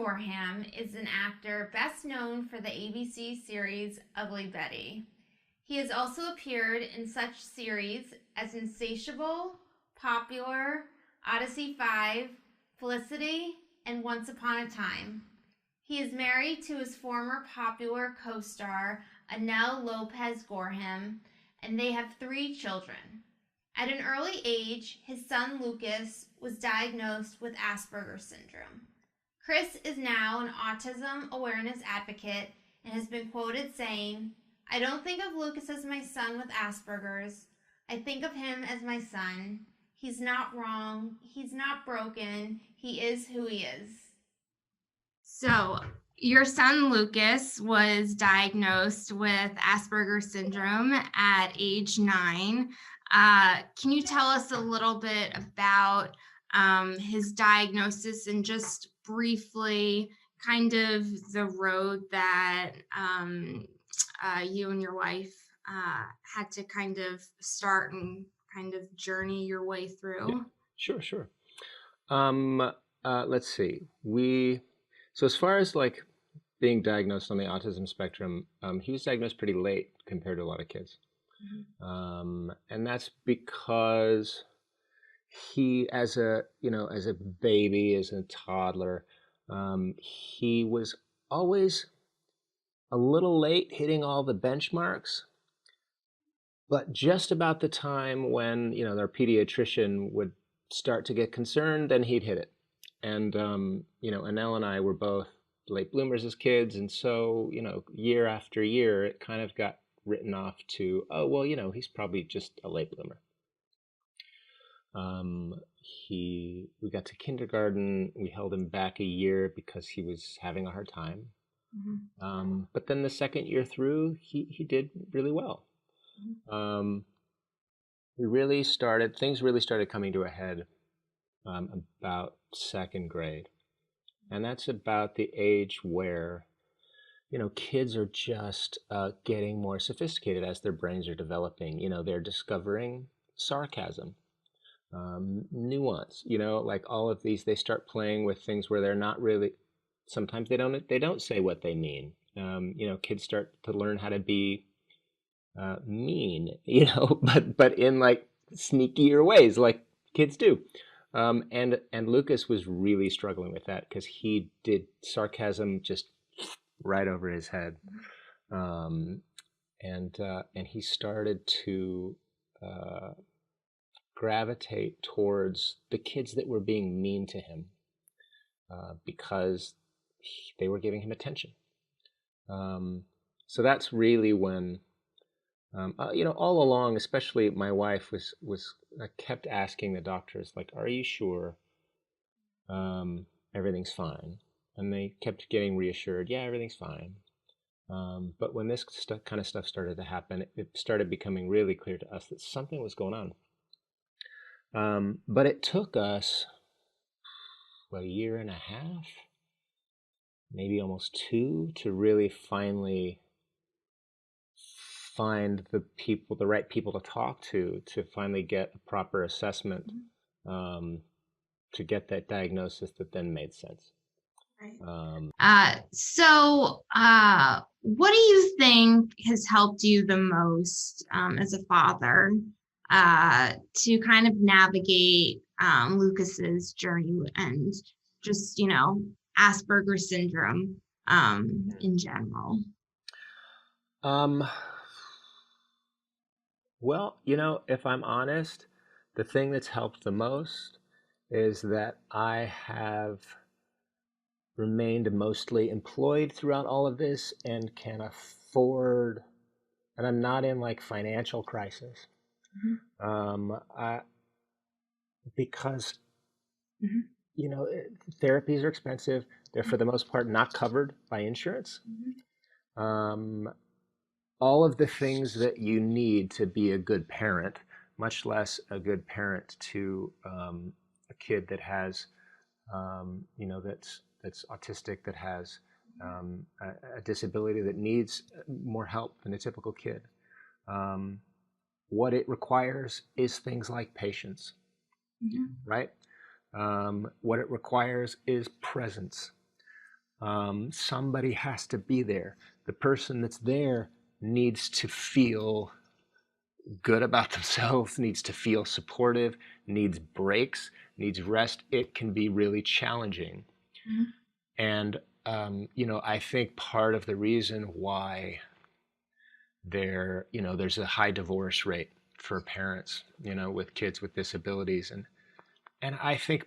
Gorham is an actor best known for the ABC series Ugly Betty. He has also appeared in such series as Insatiable, Popular, Odyssey 5, Felicity, and Once Upon a Time. He is married to his former Popular co-star, Anel Lopez Gorham, and they have 3 children. At an early age, his son Lucas was diagnosed with Asperger syndrome. Chris is now an autism awareness advocate and has been quoted saying, "I don't think of Lucas as my son with Asperger's. I think of him as my son. He's not wrong. He's not broken. He is who he is." So, your son Lucas was diagnosed with Asperger syndrome at age 9. Can you tell us a little bit about his diagnosis and just briefly kind of the road that you and your wife had to kind of start and kind of journey your way through? Yeah, sure. Let's see. So as far as like being diagnosed on the autism spectrum, he was diagnosed pretty late compared to a lot of kids. And that's because he, as a baby, as a toddler, he was always a little late hitting all the benchmarks, but just about the time when, their pediatrician would start to get concerned, then he'd hit it. And, Anel and I were both late bloomers as kids. And so, year after year, it kind of got written off to, oh, well, he's probably just a late bloomer. We got to kindergarten. We held him back a year because he was having a hard time. But then the second year through, he did really well. Things really started coming to a head about second grade. And that's about the age where, kids are just getting more sophisticated as their brains are developing. They're discovering sarcasm, nuance, like all of these. They start playing with things where they're not really, sometimes they don't say what they mean. Kids start to learn how to be mean, but in like sneakier ways, like kids do. And Lucas was really struggling with that because he did sarcasm just right over his head. And he started to gravitate towards the kids that were being mean to him because they were giving him attention. So that's really when, all along, especially my wife was kept asking the doctors, like, "Are you sure everything's fine?" And they kept getting reassured, "Yeah, everything's fine." But when this kind of stuff started to happen, it started becoming really clear to us that something was going on. But it took us a year and a half, maybe almost 2, to really finally find the right people to talk to finally get a proper assessment, to get that diagnosis that then made sense. Right. So what do you think has helped you the most as a father to kind of navigate Lucas's journey and just, Asperger syndrome in general? Well, if I'm honest, the thing that's helped the most is that I have remained mostly employed throughout all of this and can afford, and I'm not in like financial crisis. Because, therapies are expensive. They're for the most part not covered by insurance. All of the things that you need to be a good parent, much less a good parent to a kid that has, that's autistic, that has a disability that needs more help than a typical kid. What it requires is things like patience, right? What it requires is presence. Somebody has to be there. The person that's there needs to feel good about themselves, needs to feel supportive, needs breaks, needs rest. It can be really challenging. Mm-hmm. And, I think part of the reason why there's a high divorce rate for parents, with kids with disabilities. And I think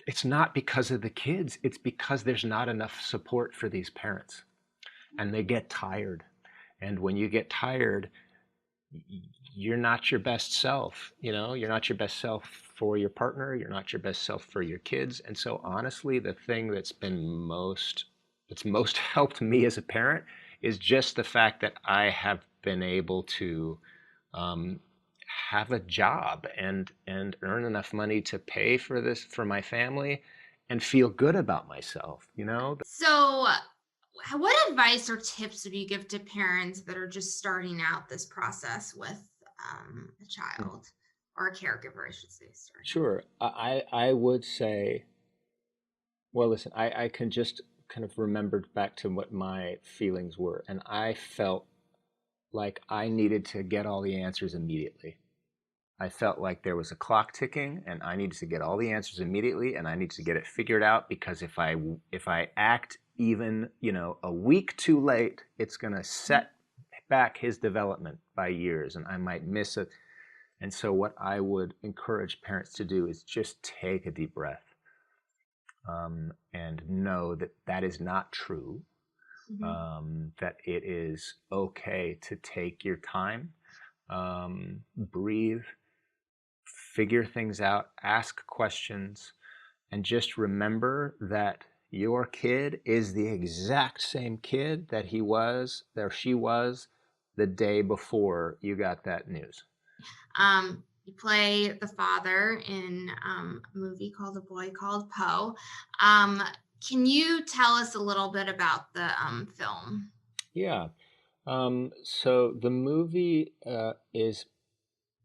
it's not because of the kids, it's because there's not enough support for these parents. And they get tired. And when you get tired, you're not your best self. You're not your best self for your partner. You're not your best self for your kids. And so honestly, the thing that's most helped me as a parent is just the fact that I have been able to have a job and earn enough money to pay for my family and feel good about myself, So what advice or tips would you give to parents that are just starting out this process with a child or a caregiver, I should say? Sorry. Sure. I would say, well, listen, I can just kind of remembered back to what my feelings were. And I felt like I needed to get all the answers immediately. I felt like there was a clock ticking and I needed to get all the answers immediately and I need to get it figured out, because if I act even, a week too late, it's going to set back his development by years and I might miss it. And so what I would encourage parents to do is just take a deep breath and know that that is not true, that it is okay to take your time, breathe, figure things out, ask questions, and just remember that your kid is the exact same kid that he was, or she was, the day before you got that news. You play the father in a movie called A Boy Called Poe. Can you tell us a little bit about the film? Yeah. So the movie is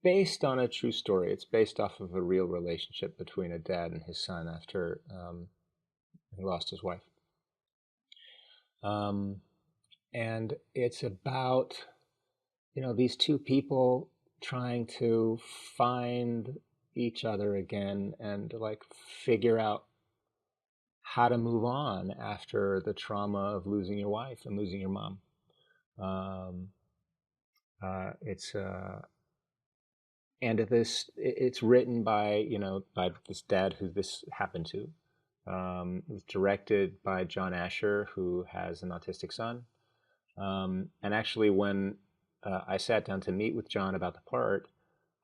based on a true story. It's based off of a real relationship between a dad and his son after he lost his wife. And it's about, these two people trying to find each other again and like figure out how to move on after the trauma of losing your wife and losing your mom. It's written by by this dad who this happened to. It was directed by John Asher, who has an autistic son. And actually, when I sat down to meet with John about the part,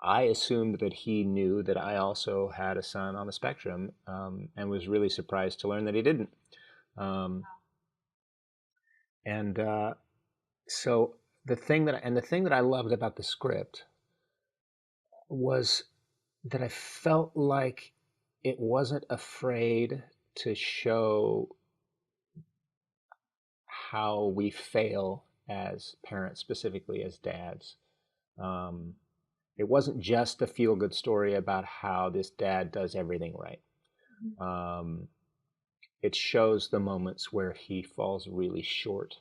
I assumed that he knew that I also had a son on the spectrum, and was really surprised to learn that he didn't. So the thing that I loved about the script was that I felt like it wasn't afraid to show how we fail as parents, specifically as dads. It wasn't just a feel-good story about how this dad does everything right. It shows the moments where he falls really short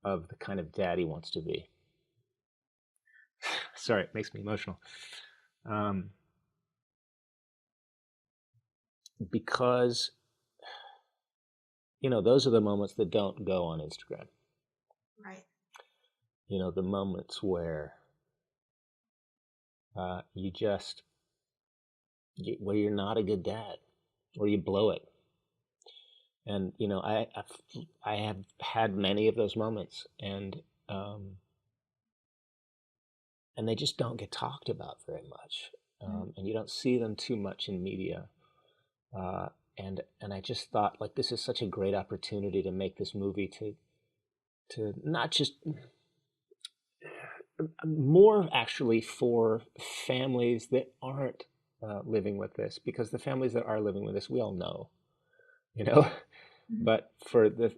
of the kind of dad he wants to be. Sorry, it makes me emotional. Because, those are the moments that don't go on Instagram. Right. The moments where where you're not a good dad, or you blow it. And, I have had many of those moments, and they just don't get talked about very much. And you don't see them too much in media. And I just thought, like, this is such a great opportunity to make this movie to not just more actually for families that aren't living with this, because the families that are living with this, we all know, but for the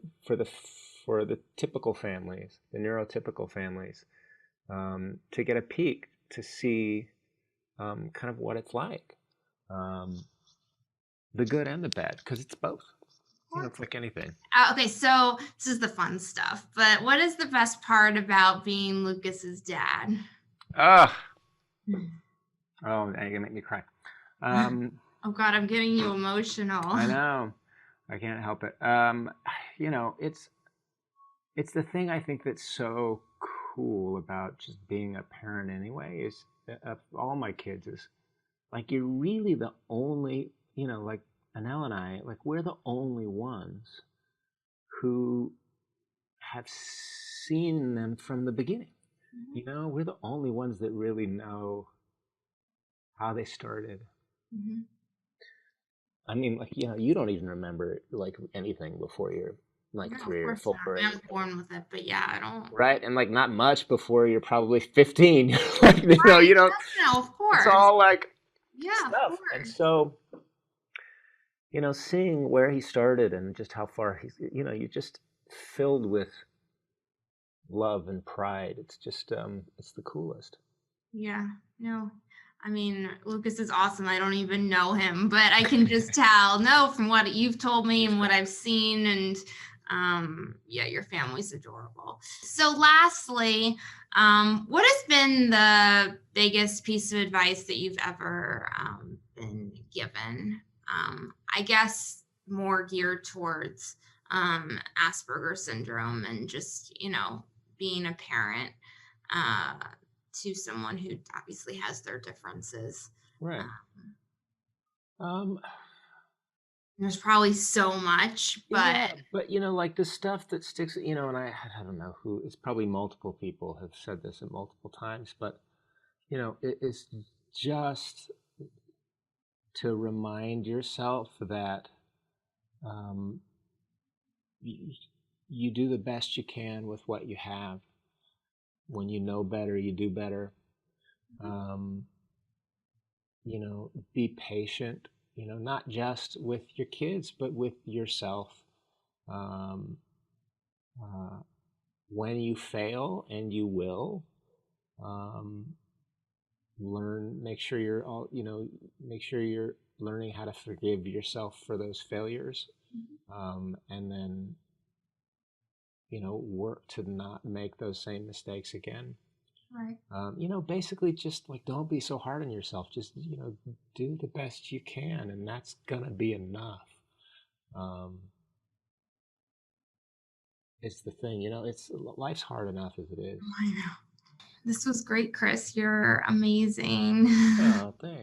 typical families, the neurotypical families, to get a peek to see kind of what it's like, the good and the bad, because it's both. it's like anything. Okay, so this is the fun stuff, but what is the best part about being Lucas's dad? Ah, oh, you're gonna make me cry. Oh God, I'm getting you emotional. I know, I can't help it. It's the thing I think that's so cool about just being a parent anyway, is of all my kids, is like you're really the only, like Anel and I, like we're the only ones who have seen them from the beginning. We're the only ones that really know how they started. I mean, like, you don't even remember like anything before you're like No, 3 of or course 4 not. or I anything. was born with it, but yeah, I don't. Right, and like not much before you're probably 15. Like, Right, you don't. no, of course. It's all like Yeah, stuff. of And course. so, seeing where he started and just how far he's, you're just filled with love and pride. It's just, it's the coolest. Yeah, no. I mean, Lucas is awesome. I don't even know him, but I can just tell, no, from what you've told me and what I've seen, and yeah, your family's adorable. So lastly, what has been the biggest piece of advice that you've ever been given? I guess more geared towards Asperger syndrome and just, being a parent to someone who obviously has their differences. Right. There's probably so much, but yeah, but like the stuff that sticks, and I don't know who, it's probably multiple people have said this at multiple times, but it's just to remind yourself that you do the best you can with what you have. When you know better, you do better. Be patient, not just with your kids, but with yourself. When you fail, and you will, make sure you're learning how to forgive yourself for those failures, and then, work to not make those same mistakes again. right. Basically just like, don't be so hard on yourself. Just, do the best you can, and that's gonna be enough. It's the thing, life's hard enough as it is. I know. This was great, Chris. You're amazing. Oh, thanks.